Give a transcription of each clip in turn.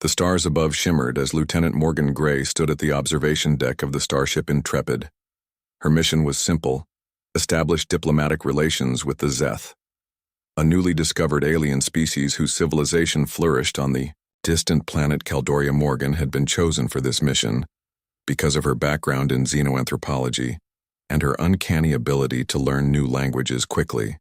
The stars above shimmered as Lieutenant Morgan Gray stood at the observation deck of the starship Intrepid. Her mission was simple: establish diplomatic relations with the Zeth, a newly discovered alien species whose civilization flourished on the distant planet Caldoria. Morgan had been chosen for this mission because of her background in xenoanthropology and her uncanny ability to learn new languages quickly.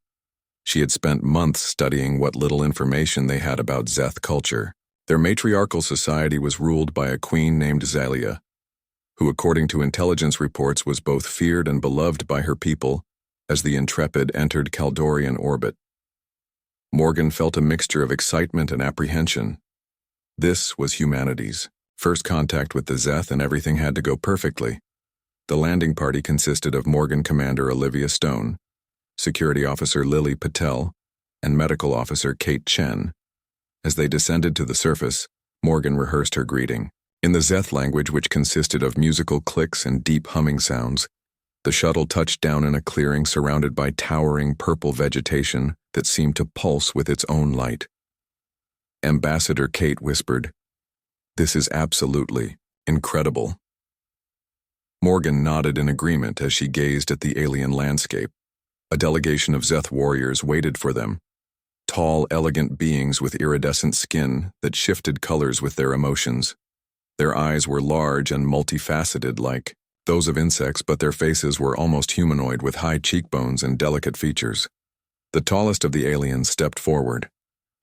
She had spent months studying what little information they had about Zeth culture. Their matriarchal society was ruled by a queen named Xalia, who, according to intelligence reports, was both feared and beloved by her people as the Intrepid entered Caldorian orbit. Morgan felt a mixture of excitement and apprehension. This was humanity's first contact with the Zeth, and everything had to go perfectly. The landing party consisted of Morgan Commander Olivia Stone, Security Officer Lily Patel, and Medical Officer Kate Chen. As they descended to the surface, Morgan rehearsed her greeting. In the Zeth language, which consisted of musical clicks and deep humming sounds, the shuttle touched down in a clearing surrounded by towering purple vegetation that seemed to pulse with its own light. Ambassador Kate whispered, "This is absolutely incredible." Morgan nodded in agreement as she gazed at the alien landscape. A delegation of Zeth warriors waited for them. Tall, elegant beings with iridescent skin that shifted colors with their emotions. Their eyes were large and multifaceted like those of insects, but their faces were almost humanoid with high cheekbones and delicate features. The tallest of the aliens stepped forward,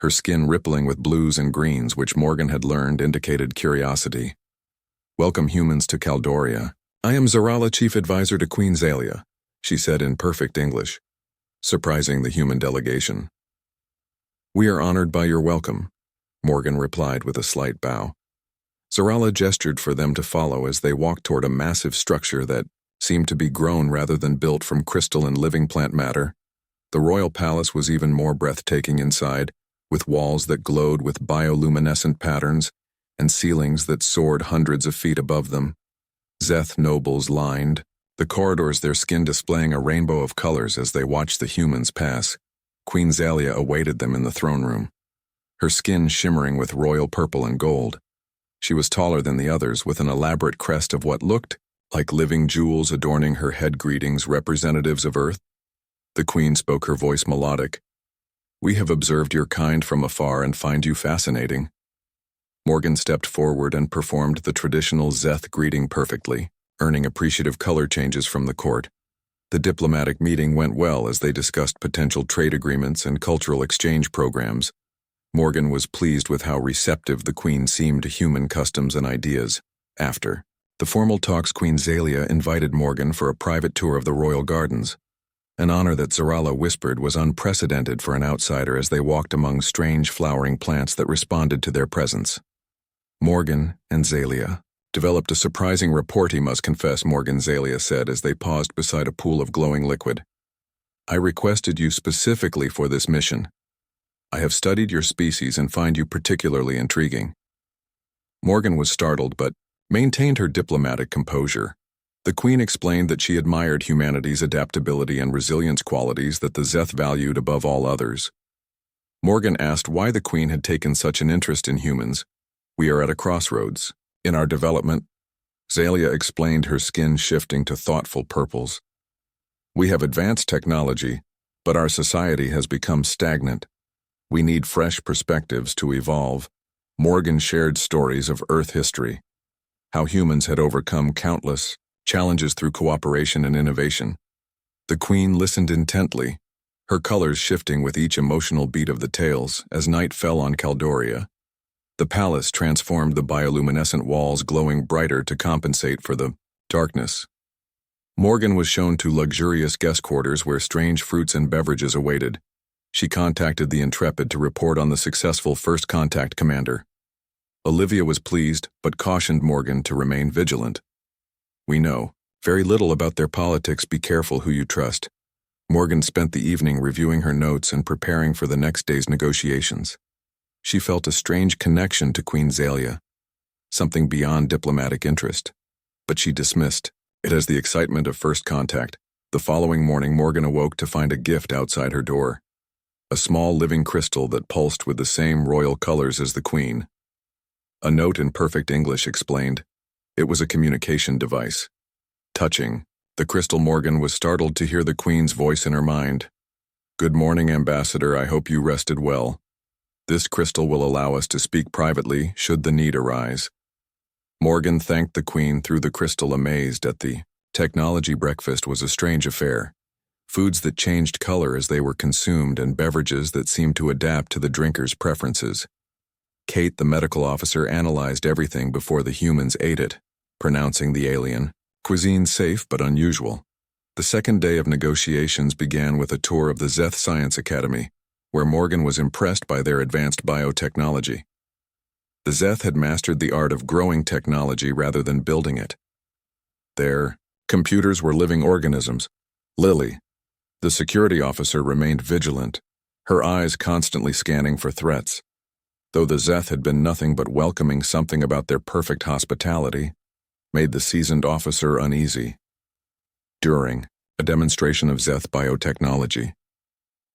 her skin rippling with blues and greens, which Morgan had learned indicated curiosity. "Welcome humans to Caldoria. I am Zarala, Chief Advisor to Queen Xalia," she said in perfect English, surprising the human delegation. "We are honored by your welcome," Morgan replied with a slight bow. Zarala gestured for them to follow as they walked toward a massive structure that seemed to be grown rather than built from crystal and living plant matter. The royal palace was even more breathtaking inside, with walls that glowed with bioluminescent patterns and ceilings that soared hundreds of feet above them. Zeth nobles lined the corridors, their skin displaying a rainbow of colors as they watched the humans pass. Queen Xalia awaited them in the throne room, her skin shimmering with royal purple and gold. She was taller than the others, with an elaborate crest of what looked like living jewels adorning her head. "Greetings, representatives of Earth." The queen spoke, her voice melodic. "We have observed your kind from afar and find you fascinating." Morgan stepped forward and performed the traditional Zeth greeting perfectly, earning appreciative color changes from the court. The diplomatic meeting went well as they discussed potential trade agreements and cultural exchange programs. Morgan was pleased with how receptive the queen seemed to human customs and ideas. After the formal talks, Queen Xalia invited Morgan for a private tour of the royal gardens. An honor that Zarala whispered was unprecedented for an outsider as they walked among strange flowering plants that responded to their presence. Morgan and Xalia developed a surprising rapport, he must confess, Morgan Xalia said as they paused beside a pool of glowing liquid. "I requested you specifically for this mission. I have studied your species and find you particularly intriguing." Morgan was startled but maintained her diplomatic composure. The queen explained that she admired humanity's adaptability and resilience, qualities that the Zeth valued above all others. Morgan asked why the queen had taken such an interest in humans. "We are at a crossroads in our development," Xalia explained, her skin shifting to thoughtful purples. "We have advanced technology, but our society has become stagnant. We need fresh perspectives to evolve." Morgan shared stories of Earth history, how humans had overcome countless challenges through cooperation and innovation. The queen listened intently, her colors shifting with each emotional beat of the tales. As night fell on Caldoria, the palace transformed, the bioluminescent walls glowing brighter to compensate for the darkness. Morgan was shown to luxurious guest quarters where strange fruits and beverages awaited. She contacted the Intrepid to report on the successful first contact commander. Olivia was pleased, but cautioned Morgan to remain vigilant. "We know very little about their politics. Be careful who you trust." Morgan spent the evening reviewing her notes and preparing for the next day's negotiations. She felt a strange connection to Queen Xalia, something beyond diplomatic interest, but she dismissed it as the excitement of first contact. The following morning, Morgan awoke to find a gift outside her door. A small living crystal that pulsed with the same royal colors as the queen. A note in perfect English explained. It was a communication device. Touching, the crystal Morgan was startled to hear the Queen's voice in her mind. "Good morning, Ambassador. I hope you rested well. This crystal will allow us to speak privately should the need arise." Morgan thanked the Queen through the crystal, amazed at the technology. Breakfast was a strange affair. Foods that changed color as they were consumed and beverages that seemed to adapt to the drinker's preferences. Kate, the medical officer, analyzed everything before the humans ate it, pronouncing the alien cuisine safe but unusual. The second day of negotiations began with a tour of the Zeth Science Academy, where Morgan was impressed by their advanced biotechnology. The Zeth had mastered the art of growing technology rather than building it. Their computers were living organisms. Lily, the security officer, remained vigilant, her eyes constantly scanning for threats. Though the Zeth had been nothing but welcoming, something about their perfect hospitality made the seasoned officer uneasy. During a demonstration of Zeth biotechnology,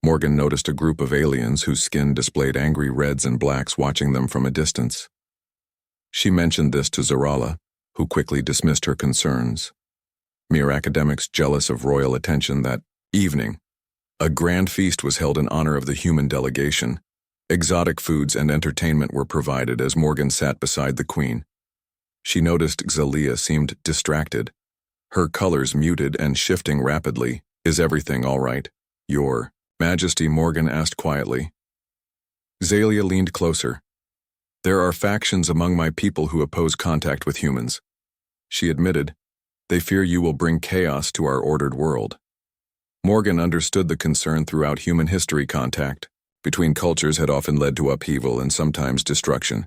Morgan noticed a group of aliens whose skin displayed angry reds and blacks watching them from a distance. She mentioned this to Zarala, who quickly dismissed her concerns. Mere academics jealous of royal attention. That evening, a grand feast was held in honor of the human delegation. Exotic foods and entertainment were provided as Morgan sat beside the Queen. She noticed Xalia seemed distracted, her colors muted and shifting rapidly. "Is everything all right, Your Majesty?" Morgan asked quietly. Xalia leaned closer. "There are factions among my people who oppose contact with humans," she admitted. "They fear you will bring chaos to our ordered world." Morgan understood the concern. Throughout human history, contact between cultures had often led to upheaval and sometimes destruction.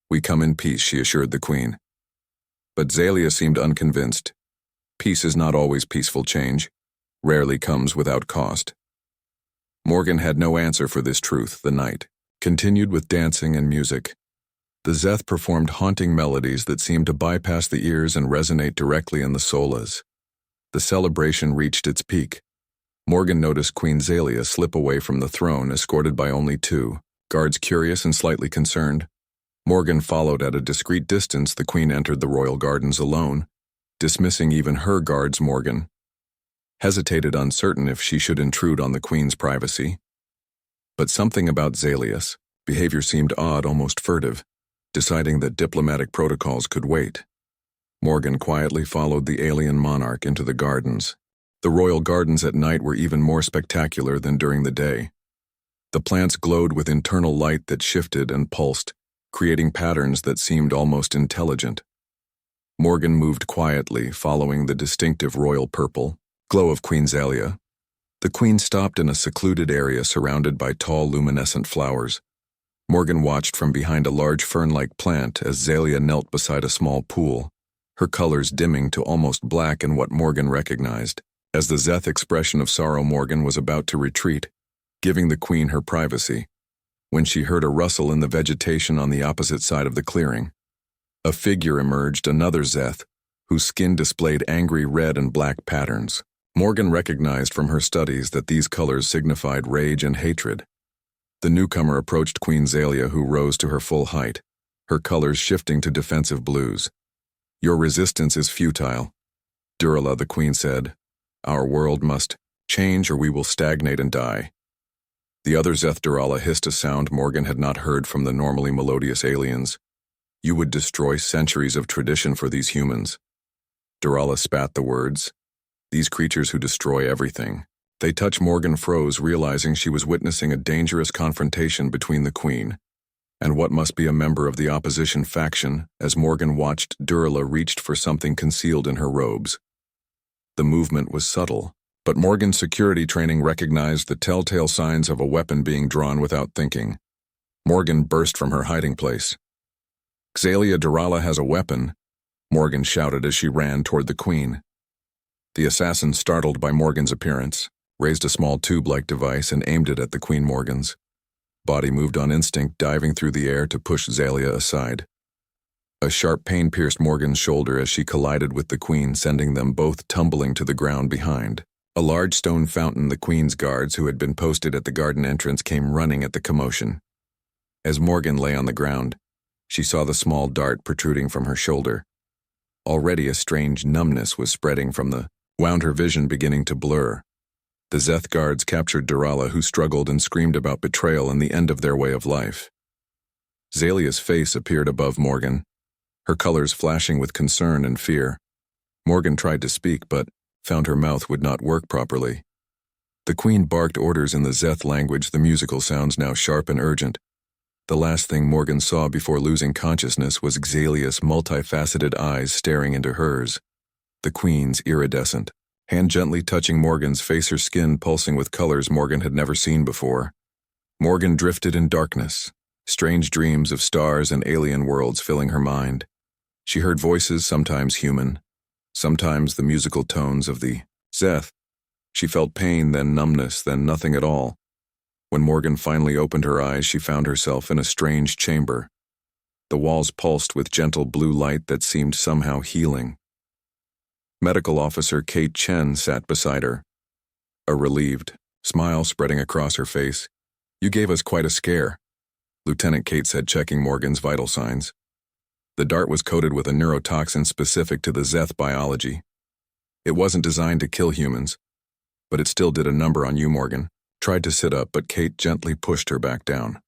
"We come in peace," she assured the Queen. But Xalia seemed unconvinced. Peace is not always peaceful. Change rarely comes without cost. Morgan had no answer for this truth. The night continued with dancing and music. The Zeth performed haunting melodies that seemed to bypass the ears and resonate directly in the solas. The celebration reached its peak. Morgan noticed Queen Xalia slip away from the throne, escorted by only two guards, curious and slightly concerned. Morgan followed at a discreet distance. The Queen entered the royal gardens alone, dismissing even her guards. Morgan hesitated, uncertain if she should intrude on the Queen's privacy. But something about Xalia's behavior seemed odd, almost furtive. Deciding that diplomatic protocols could wait, Morgan quietly followed the alien monarch into the gardens. The royal gardens at night were even more spectacular than during the day. The plants glowed with internal light that shifted and pulsed, creating patterns that seemed almost intelligent. Morgan moved quietly, following the distinctive royal purple glow of Queen Xalia. The Queen stopped in a secluded area surrounded by tall, luminescent flowers. Morgan watched from behind a large fern-like plant as Xalia knelt beside a small pool, her colors dimming to almost black in what Morgan recognized as the Zeth expression of sorrow. Morgan was about to retreat, giving the Queen her privacy, when she heard a rustle in the vegetation on the opposite side of the clearing. A figure emerged, another Zeth, whose skin displayed angry red and black patterns. Morgan recognized from her studies that these colors signified rage and hatred. The newcomer approached Queen Xalia, who rose to her full height, her colors shifting to defensive blues. "Your resistance is futile, Durala," the Queen said. "Our world must change or we will stagnate and die." The other Zeth, Durala, hissed a sound Morgan had not heard from the normally melodious aliens. "You would destroy centuries of tradition for these humans." Durala spat the words. "These creatures who destroy everything." They touched. Morgan froze, realizing she was witnessing a dangerous confrontation between the Queen and what must be a member of the opposition faction. As Morgan watched, Durala reached for something concealed in her robes. The movement was subtle, but Morgan's security training recognized the telltale signs of a weapon being drawn without thinking. Morgan burst from her hiding place. "Xalia, Durala has a weapon," Morgan shouted as she ran toward the Queen. The assassin, startled by Morgan's appearance, raised a small tube-like device and aimed it at the Queen. Morgan's body moved on instinct, diving through the air to push Xalia aside. A sharp pain pierced Morgan's shoulder as she collided with the Queen, sending them both tumbling to the ground behind. A large stone fountain. The Queen's guards, who had been posted at the garden entrance, came running at the commotion. As Morgan lay on the ground, She saw the small dart protruding from her shoulder. Already a strange numbness was spreading from the wound, her vision beginning to blur. The Zeth guards captured Durala, who struggled and screamed about betrayal and the end of their way of life. Zalia's face appeared above Morgan, her colors flashing with concern and fear. Morgan tried to speak, but found her mouth would not work properly. The Queen barked orders in the Zeth language, the musical sounds now sharp and urgent. The last thing Morgan saw before losing consciousness was Xalia's multifaceted eyes staring into hers. The Queen's iridescent, hand gently touching Morgan's face, her skin pulsing with colors Morgan had never seen before. Morgan drifted in darkness, strange dreams of stars and alien worlds filling her mind. She heard voices, sometimes human, sometimes the musical tones of the Zeth. She felt pain, then numbness, then nothing at all. When Morgan finally opened her eyes, she found herself in a strange chamber. The walls pulsed with gentle blue light that seemed somehow healing. Medical Officer Kate Chen sat beside her, a relieved smile spreading across her face. "You gave us quite a scare," Lieutenant Kate said, checking Morgan's vital signs. The dart was coated with a neurotoxin specific to the Zeth biology. It wasn't designed to kill humans, but it still did a number on you, Morgan. Tried to sit up, but Kate gently pushed her back down.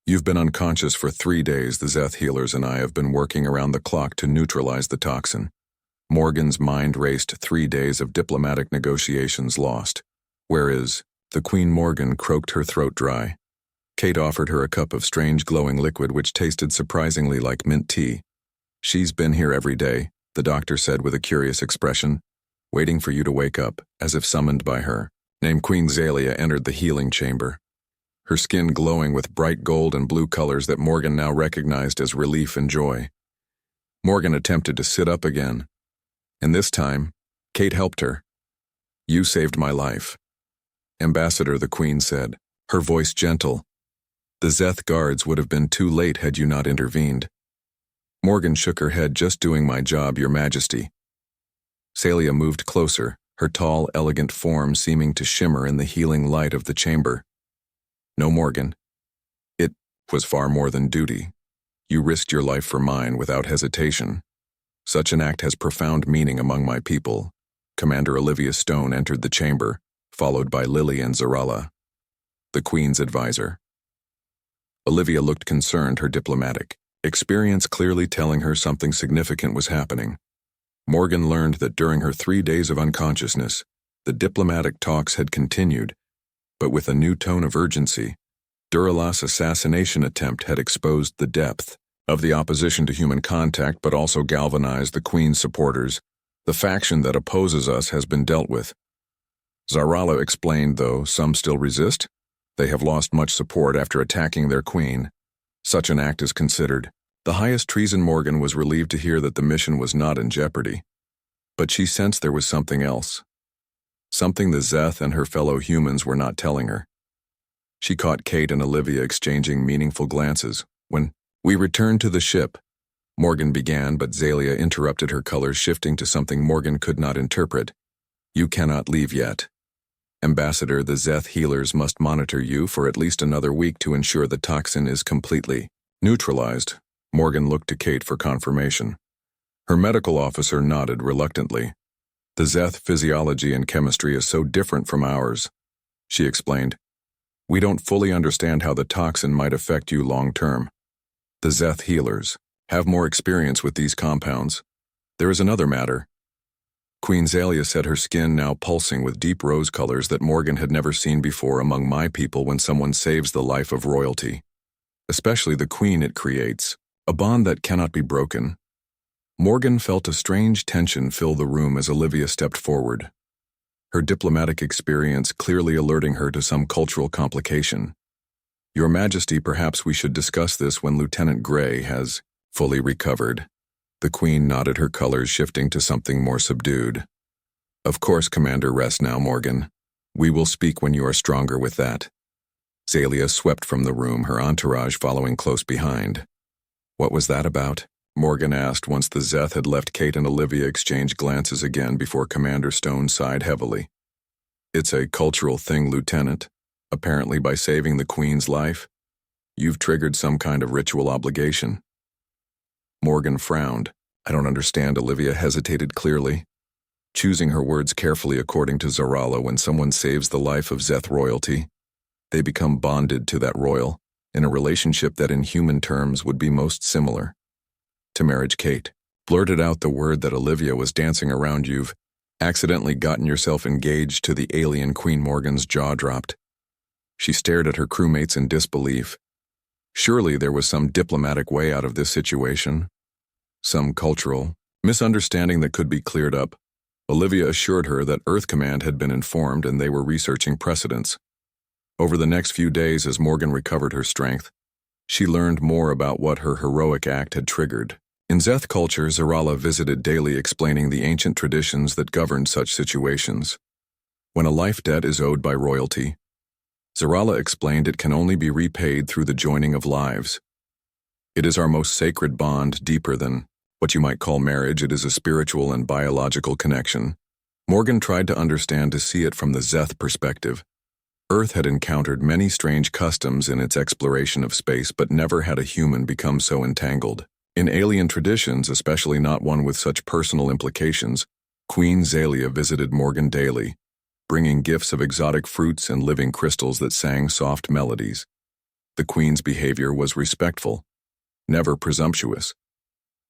"You've been unconscious for 3 days. The Zeth healers and I have been working around the clock to neutralize the toxin." Morgan's mind raced. 3 days of diplomatic negotiations lost. "Where is the Queen?" Morgan croaked, her throat dry. Kate offered her a cup of strange glowing liquid which tasted surprisingly like mint tea. "She's been here every day," the doctor said with a curious expression, "waiting for you to wake up," as if summoned by her. Named Queen Zalia entered the healing chamber, her skin glowing with bright gold and blue colors that Morgan now recognized as relief and joy. Morgan attempted to sit up again, and this time, Kate helped her. "You saved my life, Ambassador," the Queen said, her voice gentle. "The Zeth guards would have been too late had you not intervened." Morgan shook her head. "Just doing my job, Your Majesty." Zalia moved closer, her tall, elegant form seeming to shimmer in the healing light of the chamber. "No, Morgan. It was far more than duty. You risked your life for mine without hesitation. Such an act has profound meaning among my people." Commander Olivia Stone entered the chamber, followed by Lily and Zarala, the Queen's advisor. Olivia looked concerned, her diplomatic experience clearly telling her something significant was happening. Morgan learned that during her 3 days of unconsciousness, the diplomatic talks had continued, but with a new tone of urgency. Durala's assassination attempt had exposed the depth of the opposition to human contact, but also galvanized the Queen's supporters. "The faction that opposes us has been dealt with," Zarala explained, "though some still resist. They have lost much support after attacking their queen. Such an act is considered the highest treason." Morgan was relieved to hear that the mission was not in jeopardy. But she sensed there was something else. Something the Zeth and her fellow humans were not telling her. She caught Kate and Olivia exchanging meaningful glances. "When we returned to the ship," Morgan began, but Zalia interrupted, her colors shifting to something Morgan could not interpret. "You cannot leave yet. Ambassador, the Zeth healers must monitor you for at least another week to ensure the toxin is completely neutralized." Morgan looked to Kate for confirmation. Her medical officer nodded reluctantly. "The Zeth physiology and chemistry is so different from ours," she explained. "We don't fully understand how the toxin might affect you long term. The Zeth healers have more experience with these compounds. There is another matter." Queen Zalia said, her skin now pulsing with deep rose colors that Morgan had never seen before among my people. "When someone saves the life of royalty, especially the Queen, it creates a bond that cannot be broken." Morgan felt a strange tension fill the room as Olivia stepped forward, her diplomatic experience clearly alerting her to some cultural complication. "Your Majesty, perhaps we should discuss this when Lieutenant Gray has fully recovered." The Queen nodded, her colors shifting to something more subdued. "Of course, Commander. Rest now, Morgan. We will speak when you are stronger with that." Zalia swept from the room, her entourage following close behind. "What was that about?" Morgan asked once the Zeth had left. Kate and Olivia exchanged glances again before Commander Stone sighed heavily. "It's a cultural thing, Lieutenant. Apparently by saving the Queen's life, you've triggered some kind of ritual obligation." Morgan frowned. I don't understand. Olivia hesitated clearly, choosing her words carefully. According to Zarala, when someone saves the life of Zeth royalty, they become bonded to that royal, in a relationship that in human terms would be most similar to marriage. Kate blurted out the word that Olivia was dancing around. You've accidentally gotten yourself engaged to the alien queen. Morgan's jaw dropped. She stared at her crewmates in disbelief. Surely there was some diplomatic way out of this situation, some cultural misunderstanding that could be cleared up. Olivia assured her that Earth Command had been informed and they were researching precedents. Over the next few days, as Morgan recovered her strength, she learned more about what her heroic act had triggered. In Zeth culture, Zarala visited daily, explaining the ancient traditions that governed such situations. When a life debt is owed by royalty, Zarala explained it can only be repaid through the joining of lives. It is our most sacred bond, deeper than what you might call marriage. It is a spiritual and biological connection. Morgan tried to understand, to see it from the Zeth perspective. Earth had encountered many strange customs in its exploration of space, but never had a human become so entangled in alien traditions, especially not one with such personal implications. Queen Zalia visited Morgan daily, bringing gifts of exotic fruits and living crystals that sang soft melodies. The queen's behavior was respectful, never presumptuous.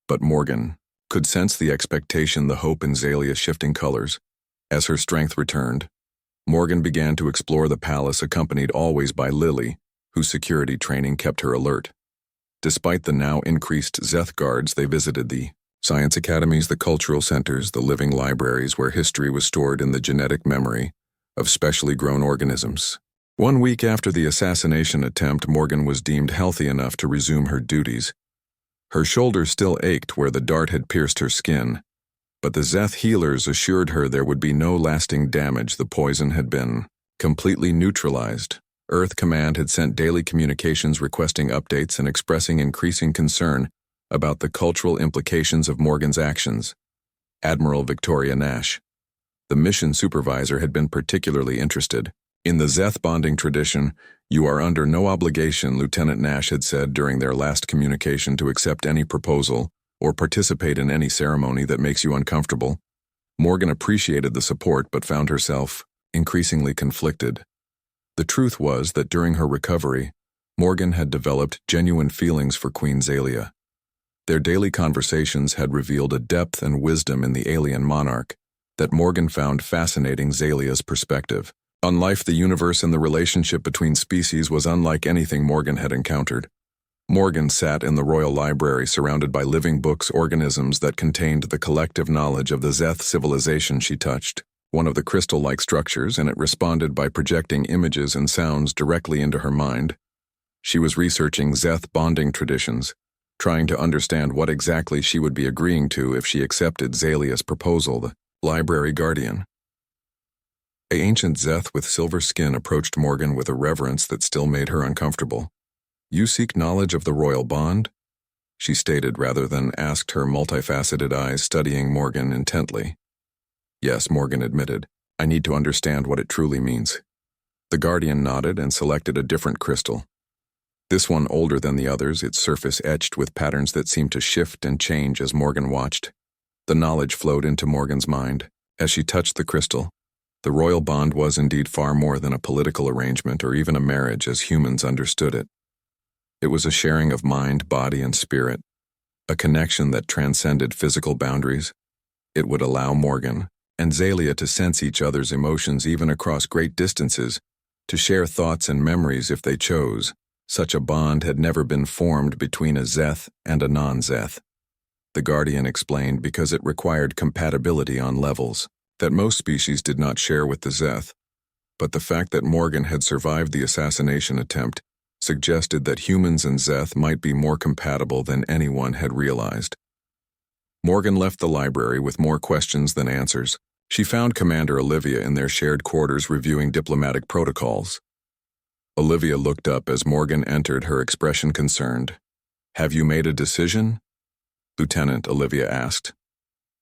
But Morgan could sense the expectation, the hope in Zalia's shifting colors. As her strength returned, Morgan began to explore the palace, accompanied always by Lily, whose security training kept her alert. Despite the now increased Zeth guards, they visited the science academies, the cultural centers, the living libraries where history was stored in the genetic memory of specially grown organisms. 1 week after the assassination attempt, Morgan was deemed healthy enough to resume her duties. Her shoulder still ached where the dart had pierced her skin, but the Zeth healers assured her there would be no lasting damage. The poison had been completely neutralized. Earth Command had sent daily communications requesting updates and expressing increasing concern about the cultural implications of Morgan's actions. Admiral Victoria Nash, the mission supervisor, had been particularly interested. In the Zeth bonding tradition, you are under no obligation, Lieutenant Nash had said during their last communication, to accept any proposal or participate in any ceremony that makes you uncomfortable. Morgan appreciated the support but found herself increasingly conflicted. The truth was that during her recovery, Morgan had developed genuine feelings for Queen Zalia. Their daily conversations had revealed a depth and wisdom in the alien monarch that Morgan found fascinating. Zalia's perspective on life, the universe, and the relationship between species was unlike anything Morgan had encountered. Morgan sat in the royal library, surrounded by living books, organisms that contained the collective knowledge of the Zeth civilization. She touched one of the crystal-like structures, and it responded by projecting images and sounds directly into her mind. She was researching Zeth bonding traditions, trying to understand what exactly she would be agreeing to if she accepted Zalia's proposal. The library guardian, an ancient Zeth with silver skin, approached Morgan with a reverence that still made her uncomfortable. You seek knowledge of the royal bond? She stated rather than asked, her multifaceted eyes studying Morgan intently. Yes, Morgan admitted. I need to understand what it truly means. The guardian nodded and selected a different crystal. This one older than the others, its surface etched with patterns that seemed to shift and change as Morgan watched. The knowledge flowed into Morgan's mind. As she touched the crystal, the royal bond was indeed far more than a political arrangement or even a marriage as humans understood it. It was a sharing of mind, body, and spirit, a connection that transcended physical boundaries. It would allow Morgan and Zalia to sense each other's emotions even across great distances, to share thoughts and memories if they chose. Such a bond had never been formed between a Zeth and a non-Zeth. The Guardian explained, because it required compatibility on levels that most species did not share with the Zeth. But the fact that Morgan had survived the assassination attempt suggested that humans and Zeth might be more compatible than anyone had realized. Morgan left the library with more questions than answers. She found Commander Olivia in their shared quarters reviewing diplomatic protocols. Olivia looked up as Morgan entered, her expression concerned. Have you made a decision? Lieutenant, Olivia asked.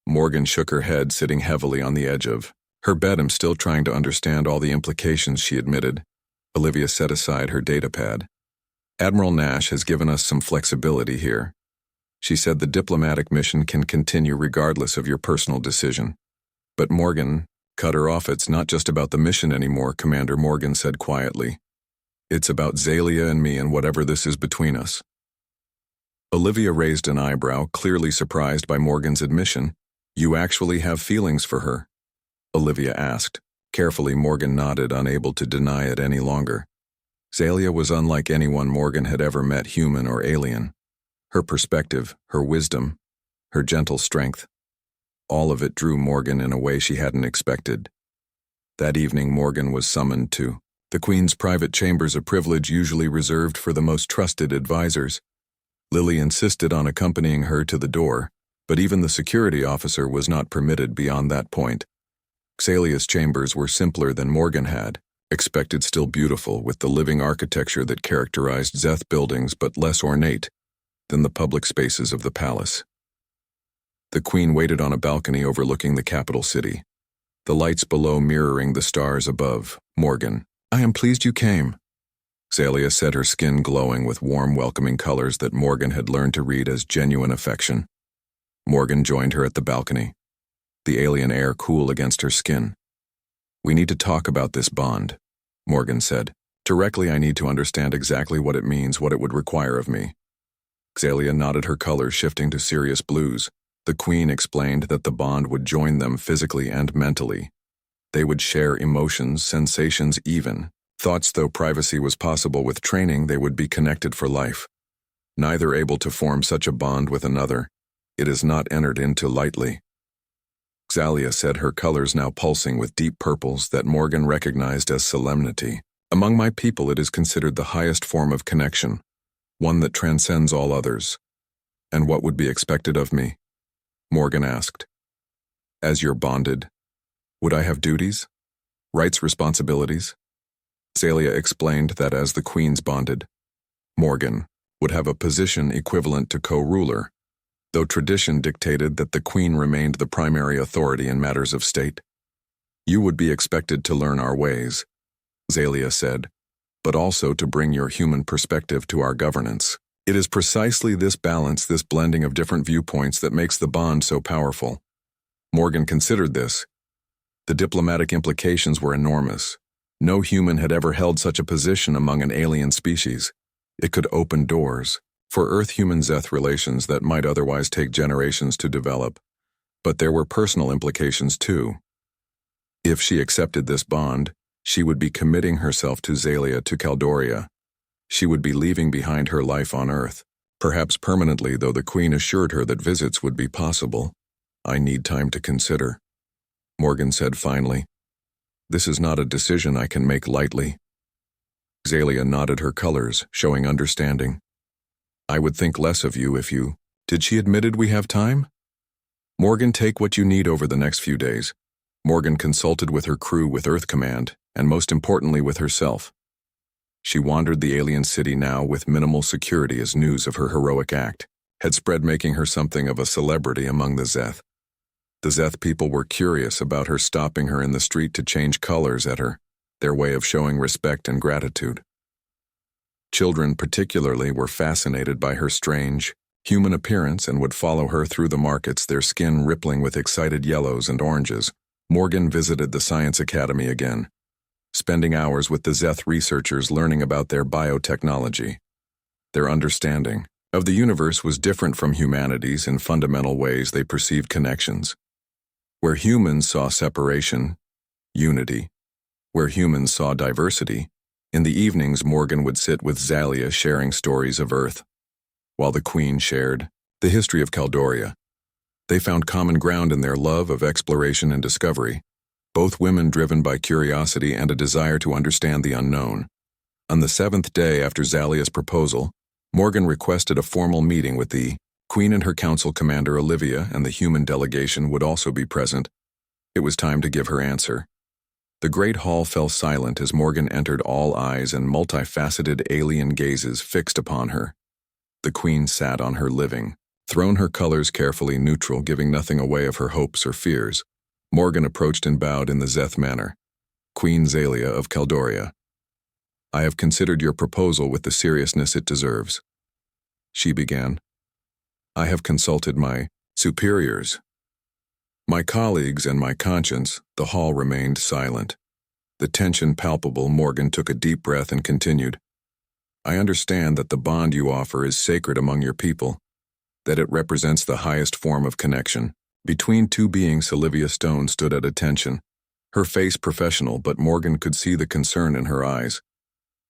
Morgan shook her head, sitting heavily on the edge of her bed. I'm still trying to understand all the implications, she admitted. Olivia set aside her datapad. Admiral Nash has given us some flexibility here. She said the diplomatic mission can continue regardless of your personal decision. But Morgan cut her off. It's not just about the mission anymore, Commander Morgan said quietly. It's about Zalia and me and whatever this is between us. Olivia raised an eyebrow, clearly surprised by Morgan's admission. You actually have feelings for her? Olivia asked. Carefully, Morgan nodded, unable to deny it any longer. Zalia was unlike anyone Morgan had ever met, human or alien. Her perspective, her wisdom, her gentle strength. All of it drew Morgan in a way she hadn't expected. That evening, Morgan was summoned to the Queen's private chambers, a privilege usually reserved for the most trusted advisors. Lily insisted on accompanying her to the door, but even the security officer was not permitted beyond that point. Xalia's chambers were simpler than Morgan had expected, still beautiful, with the living architecture that characterized Zeth buildings, but less ornate than the public spaces of the palace. The Queen waited on a balcony overlooking the capital city, the lights below mirroring the stars above. Morgan, I am pleased you came. Zalia said, her skin glowing with warm, welcoming colors that Morgan had learned to read as genuine affection. Morgan joined her at the balcony, the alien air cool against her skin. We need to talk about this bond, Morgan said. Directly, I need to understand exactly what it means, what it would require of me. Zalia nodded, her colors shifting to serious blues. The Queen explained that the bond would join them physically and mentally. They would share emotions, sensations, even thoughts. Though privacy was possible with training, they would be connected for life. Neither able to form such a bond with another. It is not entered into lightly. Zalia said, her colors now pulsing with deep purples that Morgan recognized as solemnity. Among my people, it is considered the highest form of connection, one that transcends all others. And what would be expected of me? Morgan asked. As you're bonded, would I have duties? Rights, responsibilities? Zalia explained that as the Queen's bonded, Morgan would have a position equivalent to co-ruler, though tradition dictated that the Queen remained the primary authority in matters of state. You would be expected to learn our ways, Zalia said, but also to bring your human perspective to our governance. It is precisely this balance, this blending of different viewpoints that makes the bond so powerful. Morgan considered this. The diplomatic implications were enormous. No human had ever held such a position among an alien species. It could open doors for Earth-human-Zeth relations that might otherwise take generations to develop. But there were personal implications too. If she accepted this bond, she would be committing herself to Zalia, to Caldoria. She would be leaving behind her life on Earth, perhaps permanently, though the Queen assured her that visits would be possible. I need time to consider, Morgan said finally. This is not a decision I can make lightly. Zalia nodded, her colors showing understanding. I would think less of you if you... Did she admitted we have time? Morgan, take what you need over the next few days. Morgan consulted with her crew, with Earth Command, and most importantly with herself. She wandered the alien city now with minimal security as news of her heroic act had spread, making her something of a celebrity among the Zeth. The Zeth people were curious about her, stopping her in the street to change colors at her, their way of showing respect and gratitude. Children particularly were fascinated by her strange, human appearance and would follow her through the markets, their skin rippling with excited yellows and oranges. Morgan visited the Science Academy again, spending hours with the Zeth researchers learning about their biotechnology. Their understanding of the universe was different from humanity's in fundamental ways. They perceived connections. Where humans saw separation, unity. Where humans saw diversity. In the evenings, Morgan would sit with Zalia sharing stories of Earth, while the Queen shared the history of Caldoria. They found common ground in their love of exploration and discovery, both women driven by curiosity and a desire to understand the unknown. On the 7th day after Zalia's proposal, Morgan requested a formal meeting with the Queen and her council commander. Olivia and the human delegation would also be present. It was time to give her answer. The great hall fell silent as Morgan entered, all eyes and multifaceted alien gazes fixed upon her. The Queen sat on her living throne, her colors carefully neutral, giving nothing away of her hopes or fears. Morgan approached and bowed in the Zeth manner. Queen Zalia of Caldoria, I have considered your proposal with the seriousness it deserves. She began. I have consulted my superiors, my colleagues, and my conscience. The hall remained silent. The tension palpable, Morgan took a deep breath and continued. I understand that the bond you offer is sacred among your people, that it represents the highest form of connection. Between two beings, Olivia Stone stood at attention, her face professional, but Morgan could see the concern in her eyes.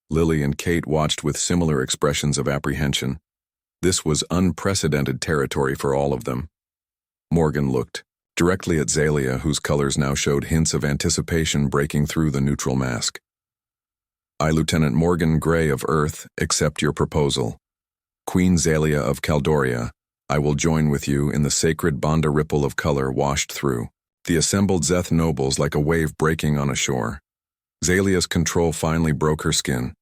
Lily and Kate watched with similar expressions of apprehension. This was unprecedented territory for all of them. Morgan looked directly at Zalia, whose colors now showed hints of anticipation breaking through the neutral mask. I, Lieutenant Morgan Gray of Earth, accept your proposal. Queen Zalia of Caldoria, I will join with you in the sacred bond. A ripple of color washed through the assembled Zeth nobles like a wave breaking on a shore. Zalia's control finally broke her skin,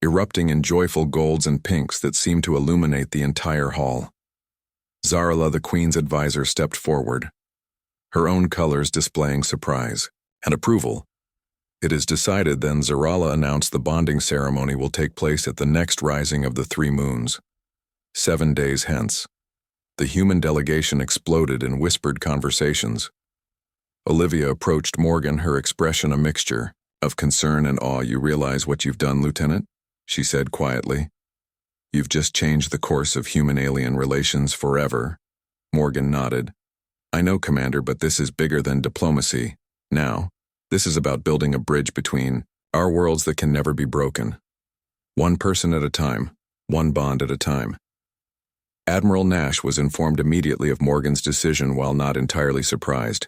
erupting in joyful golds and pinks that seemed to illuminate the entire hall. Zarala, the queen's advisor, stepped forward, her own colors displaying surprise and approval. It is decided, then. Zarala announced the bonding ceremony will take place at the next rising of the 3 moons, 7 days hence. The human delegation exploded in whispered conversations. Olivia approached Morgan, her expression a mixture of concern and awe. You realize what you've done, Lieutenant? She said quietly. You've just changed the course of human-alien relations forever. Morgan nodded. I know, Commander, but this is bigger than diplomacy. Now, this is about building a bridge between our worlds that can never be broken. One person at a time, one bond at a time. Admiral Nash was informed immediately of Morgan's decision while not entirely surprised.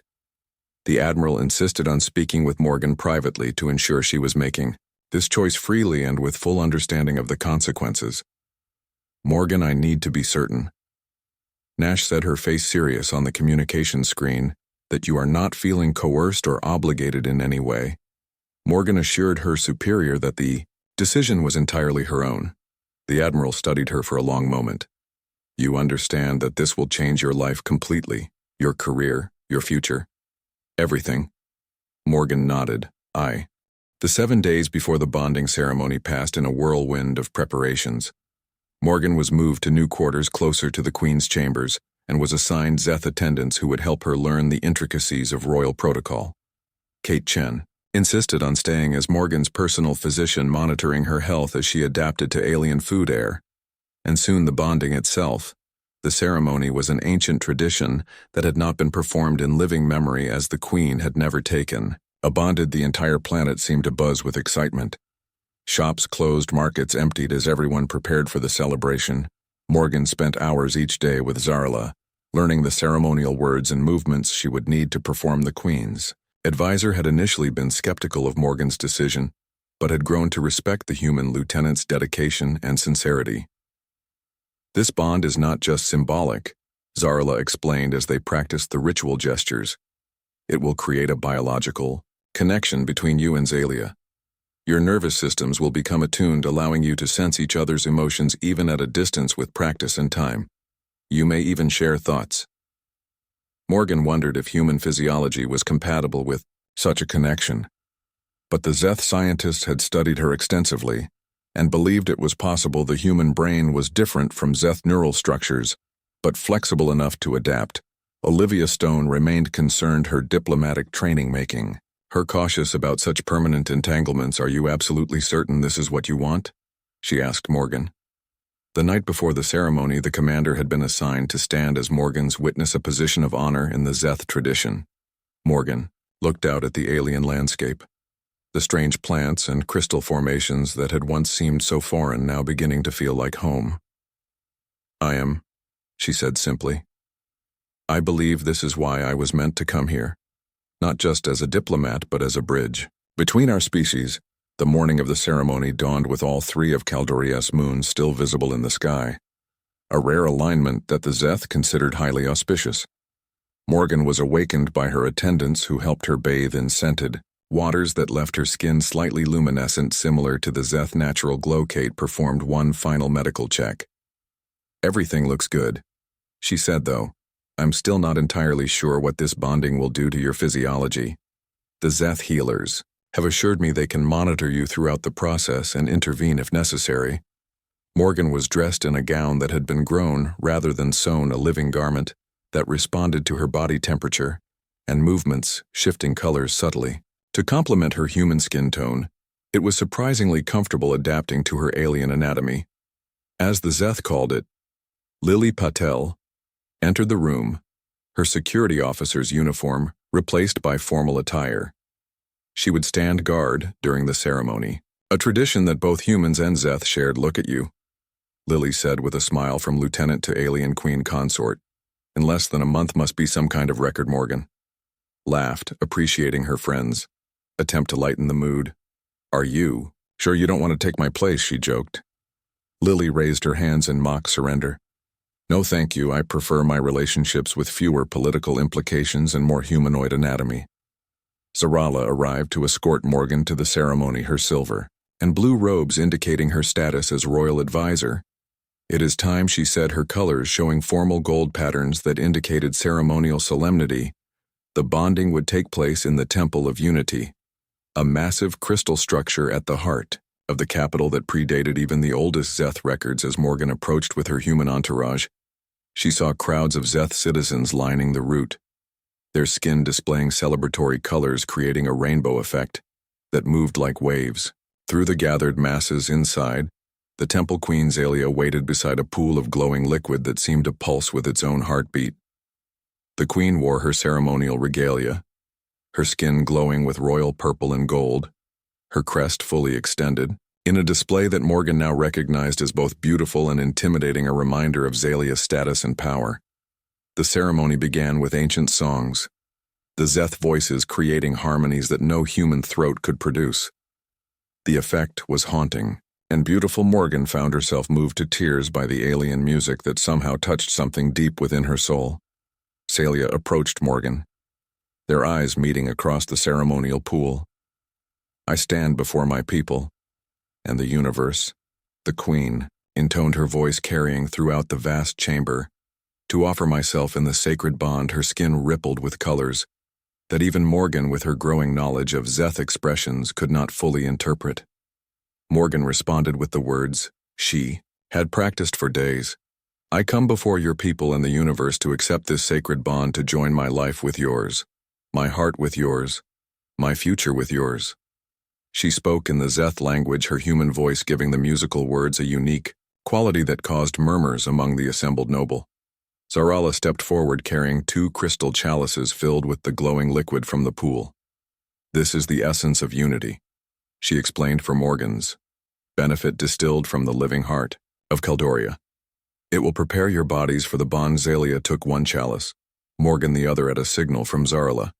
The Admiral insisted on speaking with Morgan privately to ensure she was making this choice freely and with full understanding of the consequences. Morgan, I need to be certain. Nash said, her face serious on the communication screen, that you are not feeling coerced or obligated in any way. Morgan assured her superior that the decision was entirely her own. The Admiral studied her for a long moment. You understand that this will change your life completely, your career, your future, everything. Morgan nodded. Aye. The 7 days before the bonding ceremony passed in a whirlwind of preparations. Morgan was moved to new quarters closer to the Queen's chambers and was assigned Zeth attendants who would help her learn the intricacies of royal protocol. Kate Chen insisted on staying as Morgan's personal physician, monitoring her health as she adapted to alien food air. And soon the bonding itself. The ceremony was an ancient tradition that had not been performed in living memory, as the Queen had never taken. Bonded, the entire planet seemed to buzz with excitement. Shops closed, markets emptied as everyone prepared for the celebration. Morgan spent hours each day with Zarla, learning the ceremonial words and movements she would need to perform the Queen's advisor had initially been skeptical of Morgan's decision, but had grown to respect the human lieutenant's dedication and sincerity. This bond is not just symbolic, Zarla explained as they practiced the ritual gestures. It will create a biological connection between you and Zalia. Your nervous systems will become attuned, allowing you to sense each other's emotions even at a distance with practice and time. You may even share thoughts. Morgan wondered if human physiology was compatible with such a connection. But the Zeth scientists had studied her extensively and believed it was possible the human brain was different from Zeth neural structures, but flexible enough to adapt. Olivia Stone remained concerned, her diplomatic training making her cautious about such permanent entanglements. Are you absolutely certain this is what you want? She asked Morgan. The night before the ceremony, the commander had been assigned to stand as Morgan's witness, a position of honor in the Zeth tradition. Morgan looked out at the alien landscape, the strange plants and crystal formations that had once seemed so foreign now beginning to feel like home. I am, she said simply. I believe this is why I was meant to come here. Not just as a diplomat, but as a bridge between our species. The morning of the ceremony dawned with all 3 of Caldoria's moons still visible in the sky, a rare alignment that the Zeth considered highly auspicious. Morgan was awakened by her attendants, who helped her bathe in scented waters that left her skin slightly luminescent, similar to the Zeth natural glow. Kate performed one final medical check. Everything looks good, she said, though. I'm still not entirely sure what this bonding will do to your physiology. The Zeth healers have assured me they can monitor you throughout the process and intervene if necessary. Morgan was dressed in a gown that had been grown rather than sewn, a living garment that responded to her body temperature and movements, shifting colors subtly. To complement her human skin tone, it was surprisingly comfortable, adapting to her alien anatomy. As the Zeth called it, Lily Patel entered the room, her security officer's uniform replaced by formal attire. She would stand guard during the ceremony, a tradition that both humans and Zeth shared. "Look at you," Lily said with a smile from lieutenant to alien queen consort. "In less than a month must be some kind of record." Morgan laughed, appreciating her friend's attempt to lighten the mood. "Are you sure you don't want to take my place?" she joked. Lily raised her hands in mock surrender. "No thank you, I prefer my relationships with fewer political implications and more humanoid anatomy." Zarala arrived to escort Morgan to the ceremony, her silver and blue robes indicating her status as royal advisor. "It is time," she said, her colors showing formal gold patterns that indicated ceremonial solemnity. The bonding would take place in the Temple of Unity, a massive crystal structure at the heart of the capital that predated even the oldest Zeth records. As Morgan approached with her human entourage, she saw crowds of Zeth citizens lining the route, their skin displaying celebratory colors, creating a rainbow effect that moved like waves. Through the gathered masses inside, the Temple Queen Zalia waited beside a pool of glowing liquid that seemed to pulse with its own heartbeat. The queen wore her ceremonial regalia, her skin glowing with royal purple and gold, her crest fully extended, in a display that Morgan now recognized as both beautiful and intimidating, a reminder of Zalia's status and power. The ceremony began with ancient songs, the Zeth voices creating harmonies that no human throat could produce. The effect was haunting, and beautiful Morgan found herself moved to tears by the alien music that somehow touched something deep within her soul. Zalia approached Morgan, their eyes meeting across the ceremonial pool. "I stand before my people and the universe," the queen intoned, her voice carrying throughout the vast chamber, "to offer myself in the sacred bond." Her skin rippled with colors that even Morgan, with her growing knowledge of Zeth expressions, could not fully interpret. Morgan responded with the words she had practiced for days. "I come before your people and the universe to accept this sacred bond, to join my life with yours, my heart with yours, my future with yours." She spoke in the Zeth language, her human voice giving the musical words a unique quality that caused murmurs among the assembled noble. Zarala stepped forward carrying 2 crystal chalices filled with the glowing liquid from the pool. "This is the essence of unity," she explained, for Morgan's benefit, distilled from the living heart of Caldoria. "It will prepare your bodies for the bond." Zalia took one chalice, Morgan the other at a signal from Zarala.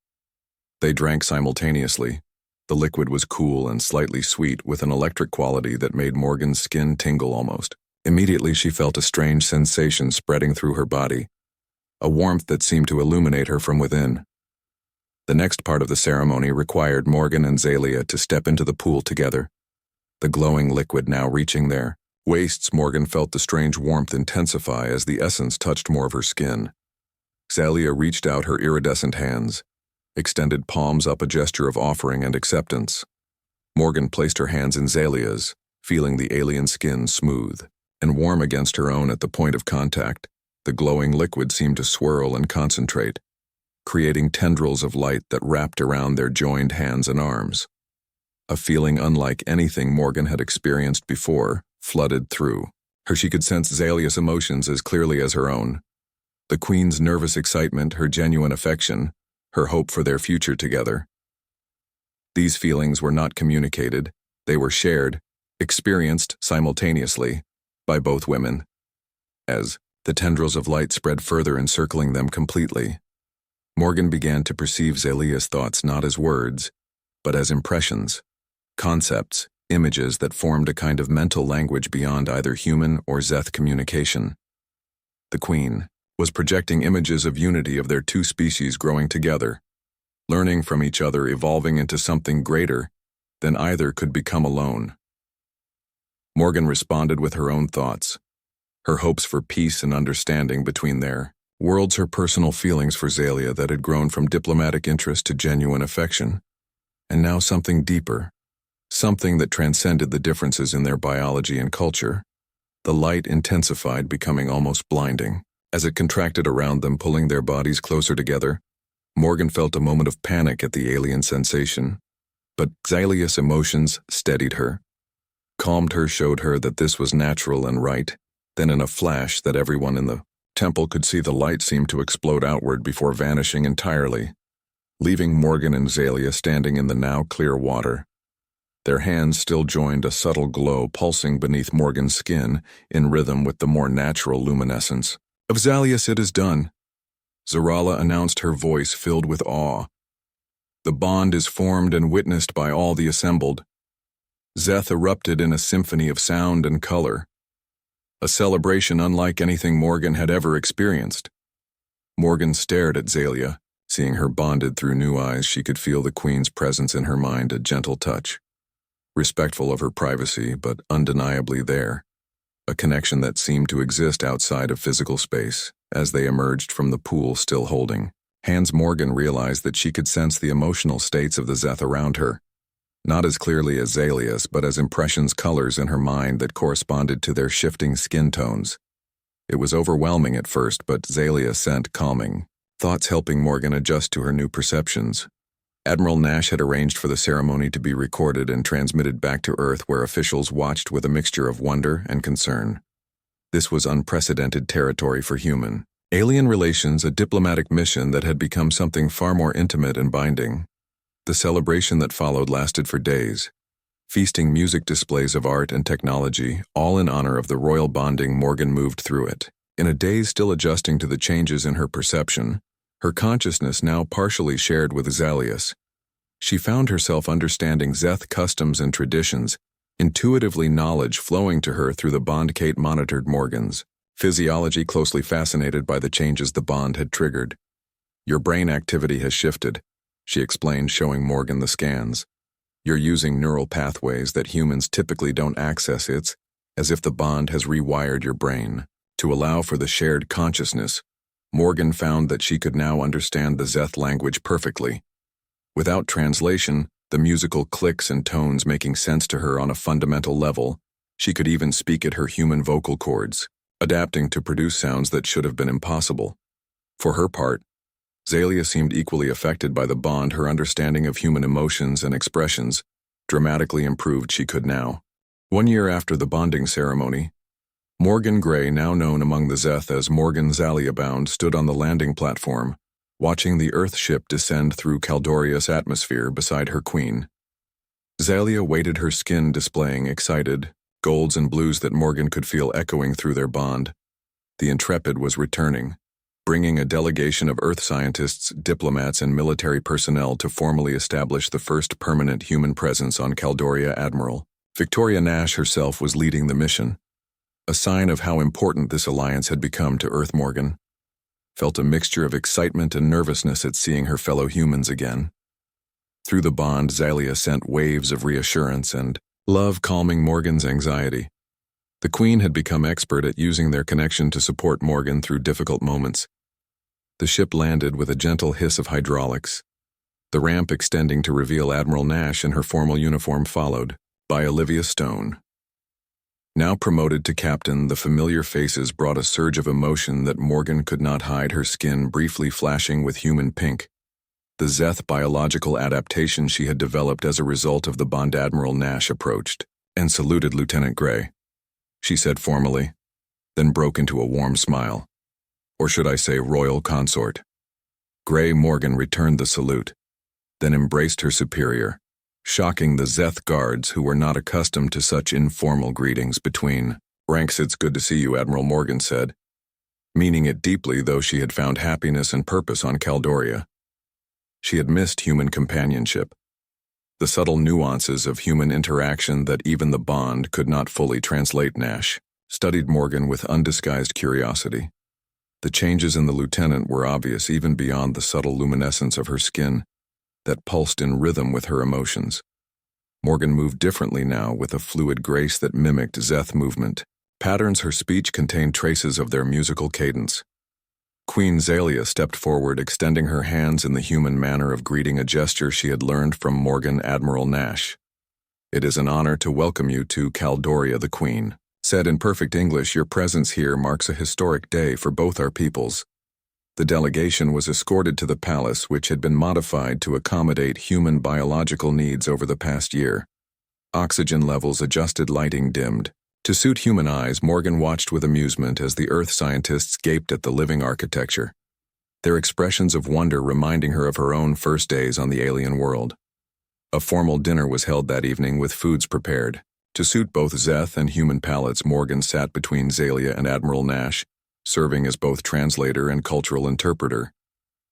They drank simultaneously. The liquid was cool and slightly sweet, with an electric quality that made Morgan's skin tingle almost. Immediately she felt a strange sensation spreading through her body, a warmth that seemed to illuminate her from within. The next part of the ceremony required Morgan and Zalia to step into the pool together, the glowing liquid now reaching their waists. Morgan felt the strange warmth intensify as the essence touched more of her skin. Zalia reached out her iridescent hands, extended palms up, a gesture of offering and acceptance. Morgan placed her hands in Zalia's, feeling the alien skin smooth and warm against her own at the point of contact. The glowing liquid seemed to swirl and concentrate, creating tendrils of light that wrapped around their joined hands and arms. A feeling unlike anything Morgan had experienced before flooded through her. She could sense Zalia's emotions as clearly as her own. The queen's nervous excitement, her genuine affection, her hope for their future together. These feelings were not communicated, they were shared, experienced simultaneously by both women. As the tendrils of light spread further, encircling them completely, Morgan began to perceive Zalia's thoughts not as words, but as impressions, concepts, images that formed a kind of mental language beyond either human or Zeth communication. The queen was projecting images of unity, of their 2 species growing together, learning from each other, evolving into something greater than either could become alone. Morgan responded with her own thoughts, her hopes for peace and understanding between their worlds, her personal feelings for Zalia that had grown from diplomatic interest to genuine affection, and now something deeper, something that transcended the differences in their biology and culture. The light intensified, becoming almost blinding. As it contracted around them, pulling their bodies closer together, Morgan felt a moment of panic at the alien sensation. But Xalia's emotions steadied her, calmed her, showed her that this was natural and right. Then in a flash that everyone in the temple could see, the light seemed to explode outward before vanishing entirely, leaving Morgan and Xalia standing in the now clear water. Their hands still joined, a subtle glow pulsing beneath Morgan's skin in rhythm with the more natural luminescence. "Of Xalius it is done," Zarala announced, her voice filled with awe. "The bond is formed and witnessed by all the assembled." Zeth erupted in a symphony of sound and color, a celebration unlike anything Morgan had ever experienced. Morgan stared at Xalia. Seeing her bonded through new eyes, she could feel the Queen's presence in her mind, a gentle touch, respectful of her privacy, but undeniably there, a connection that seemed to exist outside of physical space. As they emerged from the pool, still holding hands, Morgan realized that she could sense the emotional states of the Zeth around her, not as clearly as Xalia's, but as impressions, colors in her mind that corresponded to their shifting skin tones. It was overwhelming at first, but Xalia sent calming thoughts, helping Morgan adjust to her new perceptions. Admiral Nash had arranged for the ceremony to be recorded and transmitted back to Earth, where officials watched with a mixture of wonder and concern. This was unprecedented territory for human alien relations, a diplomatic mission that had become something far more intimate and binding. The celebration that followed lasted for days. Feasting, music, displays of art and technology, all in honor of the royal bonding. Morgan moved through it, in a daze, still adjusting to the changes in her perception, her consciousness now partially shared with Xalius. She found herself understanding Zeth customs and traditions, intuitively knowledge flowing to her through the bond. Kate monitored Morgan's physiology closely, fascinated by the changes the bond had triggered. "Your brain activity has shifted," she explained, showing Morgan the scans. "You're using neural pathways that humans typically don't access. It's as if the bond has rewired your brain to allow for the shared consciousness." Morgan found that she could now understand the Zeth language perfectly. Without translation, the musical clicks and tones making sense to her on a fundamental level. She could even speak at her human vocal cords, adapting to produce sounds that should have been impossible. For her part, Xalia seemed equally affected by the bond. Her understanding of human emotions and expressions dramatically improved. She could now. 1 year after the bonding ceremony, Morgan Gray, now known among the Zeth as Morgan Xalia Bound, stood on the landing platform, watching the Earth ship descend through Caldoria's atmosphere beside her queen. Xalia waited, her skin displaying excited golds and blues that Morgan could feel echoing through their bond. The Intrepid was returning, bringing a delegation of Earth scientists, diplomats, and military personnel to formally establish the first permanent human presence on Caldoria. Admiral Victoria Nash herself was leading the mission, a sign of how important this alliance had become to Earth. Morgan felt a mixture of excitement and nervousness at seeing her fellow humans again. Through the bond, Xalia sent waves of reassurance and love, calming Morgan's anxiety. The Queen had become expert at using their connection to support Morgan through difficult moments. The ship landed with a gentle hiss of hydraulics. The ramp extending to reveal Admiral Nash in her formal uniform, followed by Olivia Stone. Now promoted to captain, the familiar faces brought a surge of emotion that Morgan could not hide, her skin briefly flashing with human pink. The Zeth biological adaptation she had developed as a result of the bond. Admiral Nash approached and saluted Lieutenant Gray, she said formally, then broke into a warm smile. Or should I say royal consort? Gray. Morgan returned the salute, then embraced her superior, shocking the Zeth guards who were not accustomed to such informal greetings between ranks. "It's good to see you," Admiral Morgan said, meaning it deeply, though she had found happiness and purpose on Caldoria. She had missed human companionship, the subtle nuances of human interaction that even the bond could not fully translate. Nash studied Morgan with undisguised curiosity. The changes in the lieutenant were obvious, even beyond the subtle luminescence of her skin that pulsed in rhythm with her emotions. Morgan moved differently now, with a fluid grace that mimicked Zeth movement patterns. Her speech contained traces of their musical cadence. Queen Xalia stepped forward, extending her hands in the human manner of greeting, a gesture she had learned from Morgan. "Admiral Nash, it is an honor to welcome you to Caldoria." The Queen Said in perfect English, your presence here marks a historic day for both our peoples. The delegation was escorted to the palace, which had been modified to accommodate human biological needs over the past year. Oxygen levels adjusted, lighting dimmed. To suit human eyes, Morgan watched with amusement as the Earth scientists gaped at the living architecture, their expressions of wonder reminding her of her own first days on the alien world. A formal dinner was held that evening with foods prepared. To suit both Zeth and human palates, Morgan sat between Zalia and Admiral Nash, serving as both translator and cultural interpreter.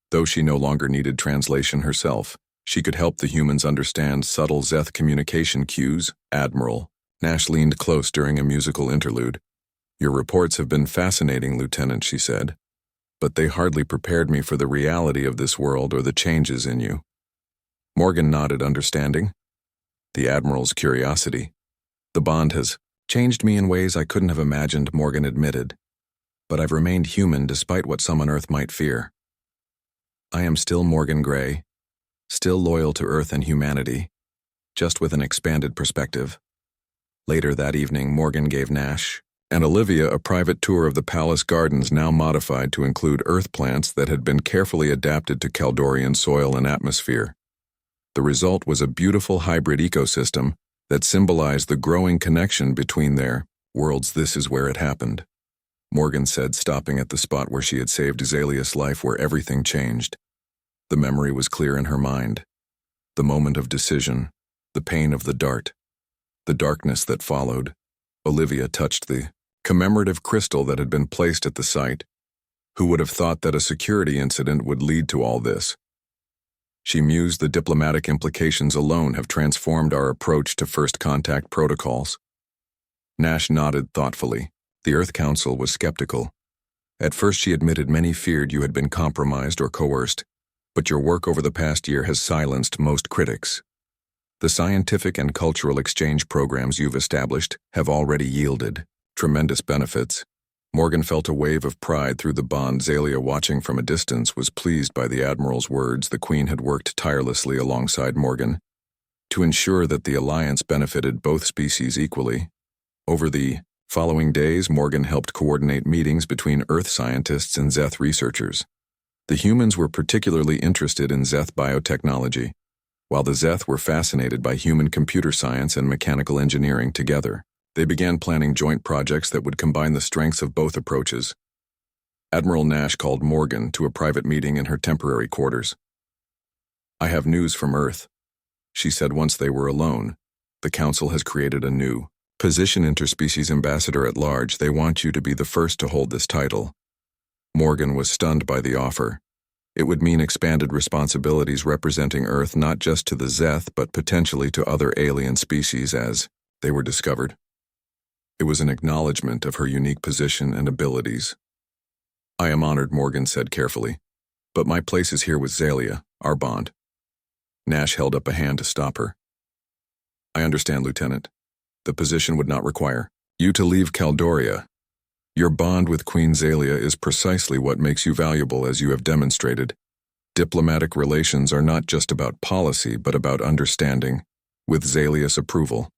Though she no longer needed translation herself, she could help the humans understand subtle Zeth communication cues. Admiral Nash leaned close during a musical interlude. Your reports have been fascinating, Lieutenant, she said, but they hardly prepared me for the reality of this world or the changes in you. Morgan nodded, understanding the Admiral's curiosity. The bond has changed me in ways I couldn't have imagined, Morgan admitted, but I've remained human despite what some on Earth might fear. I am still Morgan Gray, still loyal to Earth and humanity, just with an expanded perspective. Later that evening, Morgan gave Nash and Olivia a private tour of the palace gardens, now modified to include Earth plants that had been carefully adapted to Kaldorian soil and atmosphere. The result was a beautiful hybrid ecosystem that symbolized the growing connection between their worlds. This is where it happened, Morgan said, stopping at the spot where she had saved Zalia's life, where everything changed. The memory was clear in her mind. The moment of decision, the pain of the dart, the darkness that followed. Olivia touched the commemorative crystal that had been placed at the site. Who would have thought that a security incident would lead to all this? She mused, the diplomatic implications alone have transformed our approach to first contact protocols. Nash nodded thoughtfully. The Earth Council was skeptical. At first she admitted many feared you had been compromised or coerced, but your work over the past year has silenced most critics. The scientific and cultural exchange programs you've established have already yielded tremendous benefits. Morgan felt a wave of pride through the bond. Zalia, watching from a distance, was pleased by the Admiral's words. The Queen had worked tirelessly alongside Morgan to ensure that the alliance benefited both species equally. Over the following days, Morgan helped coordinate meetings between Earth scientists and Zeth researchers. The humans were particularly interested in Zeth biotechnology, while the Zeth were fascinated by human computer science and mechanical engineering. Together, they began planning joint projects that would combine the strengths of both approaches. Admiral Nash called Morgan to a private meeting in her temporary quarters. I have news from Earth, she said once they were alone. The Council has created a new position, Interspecies Ambassador at Large. They want you to be the first to hold this title. Morgan was stunned by the offer. It would mean expanded responsibilities representing Earth not just to the Zeth but potentially to other alien species as they were discovered. It was an acknowledgement of her unique position and abilities. I am honored, Morgan said carefully, but my place is here with Zalia, our bond. Nash held up a hand to stop her. I understand, Lieutenant. The position would not require you to leave Caldoria. Your bond with Queen Zalia is precisely what makes you valuable, as you have demonstrated. Diplomatic relations are not just about policy, but about understanding. With Zalia's approval,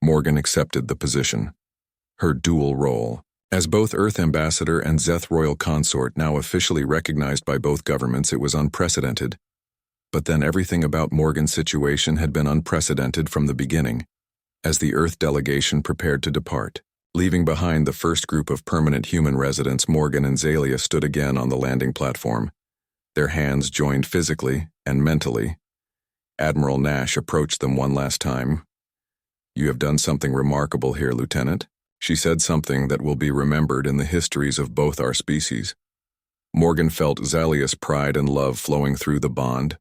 Morgan accepted the position. Her dual role, as both Earth Ambassador and Zeth Royal Consort, now officially recognized by both governments, it was unprecedented. But then everything about Morgan's situation had been unprecedented from the beginning. As the Earth delegation prepared to depart, leaving behind the first group of permanent human residents, Morgan and Zalia stood again on the landing platform, their hands joined physically and mentally. Admiral Nash approached them one last time. You have done something remarkable here, Lieutenant. She said, something that will be remembered in the histories of both our species. Morgan felt Zalia's pride and love flowing through the bond,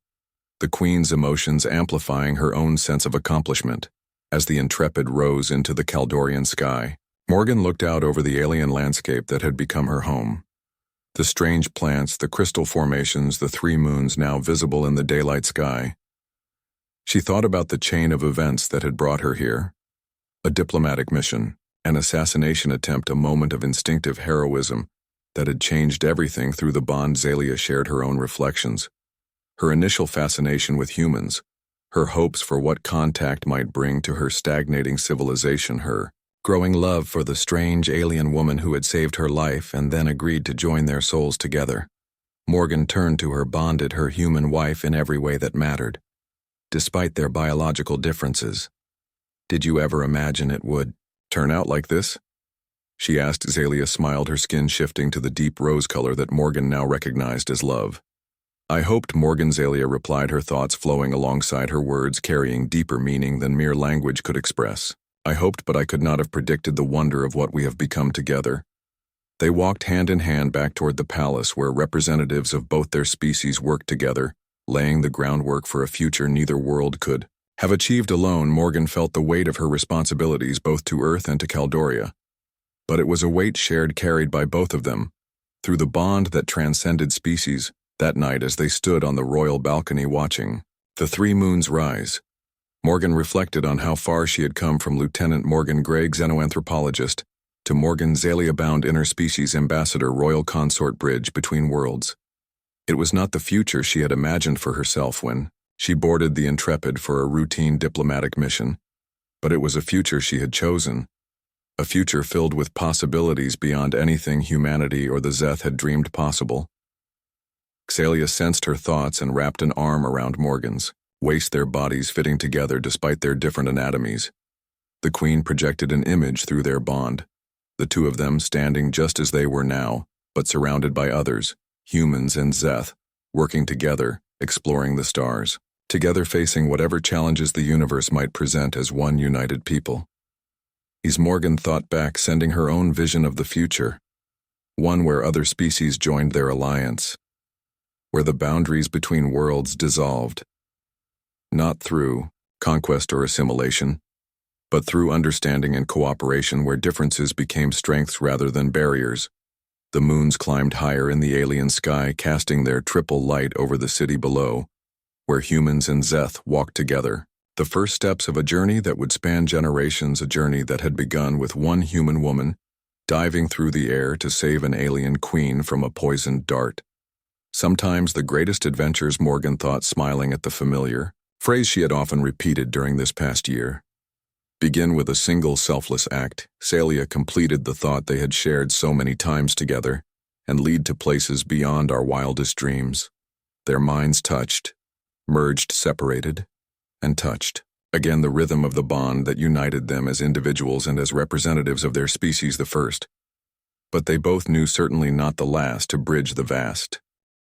the Queen's emotions amplifying her own sense of accomplishment. As the Intrepid rose into the Kaldorian sky, Morgan looked out over the alien landscape that had become her home. The strange plants, the crystal formations, the three moons now visible in the daylight sky. She thought about the chain of events that had brought her here. A diplomatic mission, an assassination attempt, a moment of instinctive heroism that had changed everything. Through the bond, Zalia shared her own reflections. Her initial fascination with humans, her hopes for what contact might bring to her stagnating civilization, her growing love for the strange alien woman who had saved her life and then agreed to join their souls together. Morgan turned to her human wife in every way that mattered, despite their biological differences. "Did you ever imagine it would turn out like this?" she asked. Zalia smiled, her skin shifting to the deep rose color that Morgan now recognized as love. "I hoped," Morgan. Zalia replied, her thoughts flowing alongside her words, carrying deeper meaning than mere language could express. "I hoped, but I could not have predicted the wonder of what we have become together." They walked hand in hand back toward the palace, where representatives of both their species worked together, laying the groundwork for a future neither world could have achieved alone. Morgan felt the weight of her responsibilities both to Earth and to Caldoria. But it was a weight carried by both of them, through the bond that transcended species. That night, as they stood on the royal balcony watching the three moons rise, Morgan reflected on how far she had come from Lieutenant Morgan Gray, xenoanthropologist, to Morgan Zalia-bound interspecies ambassador, royal consort, bridge between worlds. It was not the future she had imagined for herself when she boarded the Intrepid for a routine diplomatic mission, but it was a future she had chosen. A future filled with possibilities beyond anything humanity or the Zeth had dreamed possible. Xalia sensed her thoughts and wrapped an arm around Morgan's waist, their bodies fitting together despite their different anatomies. The Queen projected an image through their bond, the two of them standing just as they were now, but surrounded by others, humans and Zeth, working together, exploring the stars, together facing whatever challenges the universe might present as one united people. As Morgan thought back, sending her own vision of the future, one where other species joined their alliance, where the boundaries between worlds dissolved, not through conquest or assimilation, but through understanding and cooperation, where differences became strengths rather than barriers. The moons climbed higher in the alien sky, casting their triple light over the city below, where humans and Zeth walked together. The first steps of a journey that would span generations, a journey that had begun with one human woman diving through the air to save an alien queen from a poisoned dart. Sometimes the greatest adventures, Morgan thought, smiling at the familiar phrase she had often repeated during this past year, begin with a single selfless act. Zalia completed the thought they had shared so many times together, and lead to places beyond our wildest dreams. Their minds touched, merged, separated, and touched. Again, the rhythm of the bond that united them as individuals and as representatives of their species, the first, but they both knew certainly not the last, to bridge the vast